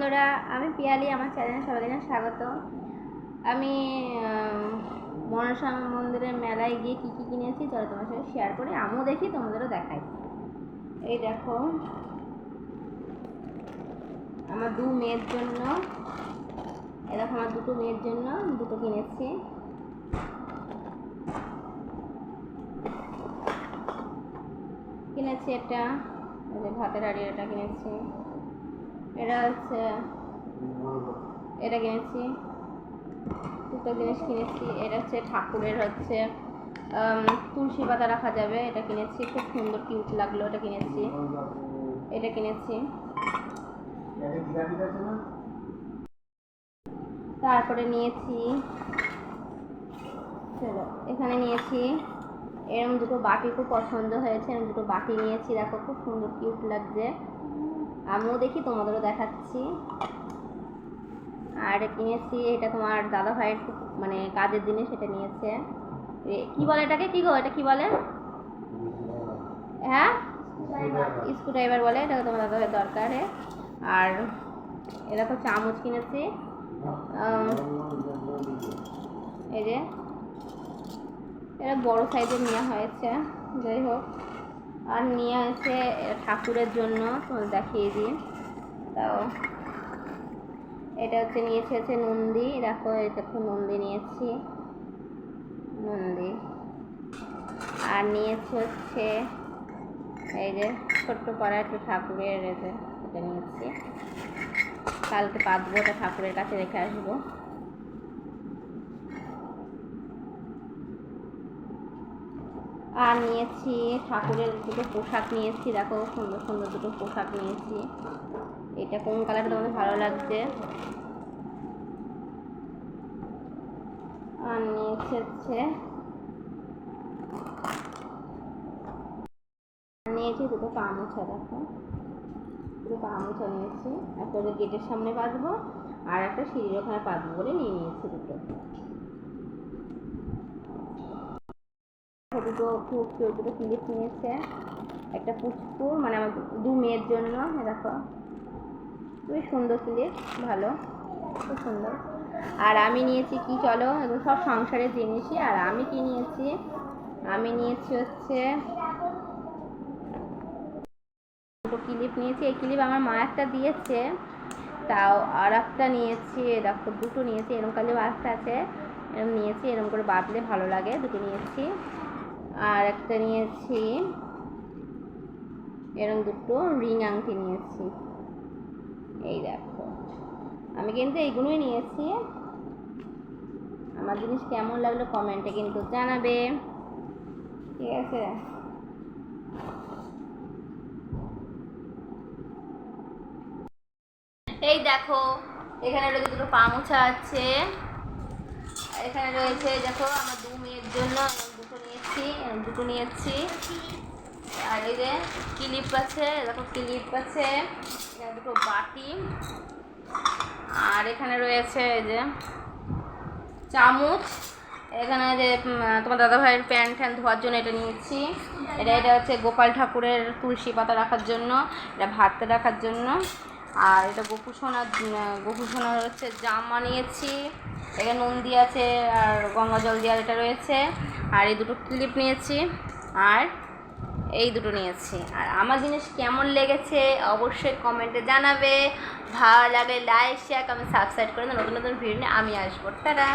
বন্ধুরা, আমি পিয়ালি, আমার চ্যানেলে সবাইকে স্বাগত। আমি মনসা মন্দিরের মেলায় গিয়ে কী কী কিনেছি চলো তোমার সাথে শেয়ার করি, আমিও দেখি তোমাদেরও দেখাই। এই দেখো, আমার দু মেয়ের জন্য, এই দেখো আমার দুটো মেয়ের জন্য দুটো কিনেছি। এটা ভাতের হাঁড়ি, এটা কিনেছি। এটা হচ্ছে, এটা কিনেছি। দুটো জিনিস কিনেছি। এটা হচ্ছে ঠাকুরের হচ্ছে তুলসী পাতা রাখা যাবে, এটা কিনেছি, খুব সুন্দর কিউট লাগলো, এটা কিনেছি। এটা কিনেছি। তারপরে নিয়েছি, চলো এখানে নিয়েছি এরকম দুটো বাটি, খুব পছন্দ হয়েছে। এরকম দুটো বাটি নিয়েছি, দেখো খুব সুন্দর কিউট লাগছে। আমিও দেখি তোমাদেরও দেখাচ্ছি। আর কিনেছি, এটা তোমার দাদা ভাইয়ের মানে কাজের জিনিস, এটা নিয়েছে। কি বলে এটাকে, কি গো এটা কি বলে? হ্যাঁ, স্ক্রু ড্রাইভার বলে, এটা তোমার দাদা ভাইয়ের দরকার। আর এটা তো চামচ কিনেছি। এই যে এটা বড় সাইজের নেওয়া হয়েছে, যাই হোক। আর নিয়ে হয়েছে ঠাকুরের জন্য, তোমাদের দেখিয়ে দিই। তাও এটা হচ্ছে নিয়েছি হচ্ছে নন্দী, দেখো এটা খুব নন্দী নিয়েছি, নন্দী। আর নিয়েছি হচ্ছে এই যে ছোট্ট পাড়া একটু ঠাকুরের, এটা নিয়েছি, কালকে পাতবো, ওটা ঠাকুরের কাছে রেখে আসবো। আর নিয়েছি ঠাকুরের দুটো পোশাক নিয়েছি, দেখো সুন্দর সুন্দর দুটো পোশাক নিয়েছি। এটা কোন কালারটা তোমাদের ভালো লাগছে? আর নিয়েছি হচ্ছে দুটো পা মোছা, দেখো দুটো পা মোছা নিয়েছি। একটা ওদের গেটের সামনে বাঁধবো, আর একটা সিঁড়ির ওখানে বাঁধবো বলে নিয়ে নিয়েছি দুটো। দুটো ক্লিপ নিয়েছে, একটা পুচকুর মানে আমার দু মেয়ের জন্য, দেখো খুবই সুন্দর ক্লিপ, ভালো, খুব সুন্দর। আর আমি নিয়েছি কি, চলো এগুলো সব সংসারের জিনিসই। আর আমি কি নিয়েছি, আমি নিয়েছি হচ্ছে দুটো ক্লিপ নিয়েছি। এই ক্লিপ আমার মা একটা দিয়েছে, তাও আর একটা নিয়েছি, দেখো দুটো নিয়েছি। এরকম কালেও একটা আছে, এরকম নিয়েছি, এরকম করে বাঁধলে ভালো লাগে, দুটো নিয়েছি। আর একটা নিয়েছি এরকম দুটো রিং আংটি নিয়েছি। এই দেখো, আমি কিন্তু এইগুলোই নিয়েছি। আমার জিনিস কেমন লাগলো কমেন্টে কিন্তু জানাবে, ঠিক আছে? এই দেখো, এখানে রয়েছে দুটো পা মোছা আছে, এখানে রয়েছে দেখো আমার দু মেয়ের জন্য দুটো নিয়েছি। আর এই যে ক্লিপ আছে, দেখো ক্লিপ আছে, এখানে দুটো বাটি। আর এখানে রয়েছে এই যে চামচ। এখানে যে তোমার দাদা ভাইয়ের প্যান্ট ট্যান্ট ধোয়ার জন্য এটা নিয়েছি। এটা হচ্ছে গোপাল ঠাকুরের তুলসী পাতা রাখার জন্য, এটা ভাত রাখার জন্য। আর এটা গোপুসোনার হচ্ছে জামা নিয়েছি। এখানে নন্দী আছে আর গঙ্গা জল দেওয়ার এটা রয়েছে। আর এই দুটো ক্লিপ নিয়েছি, আর এই দুটো নিয়েছি। আর আমার জিনিস কেমন লেগেছে অবশ্যই কমেন্টে জানাবে। ভালো লাগলে লাইক শেয়ার কমেন্ট সাবস্ক্রাইব করে নতুন নতুন ভিডিও নিয়ে আমি আসবো। টাটা।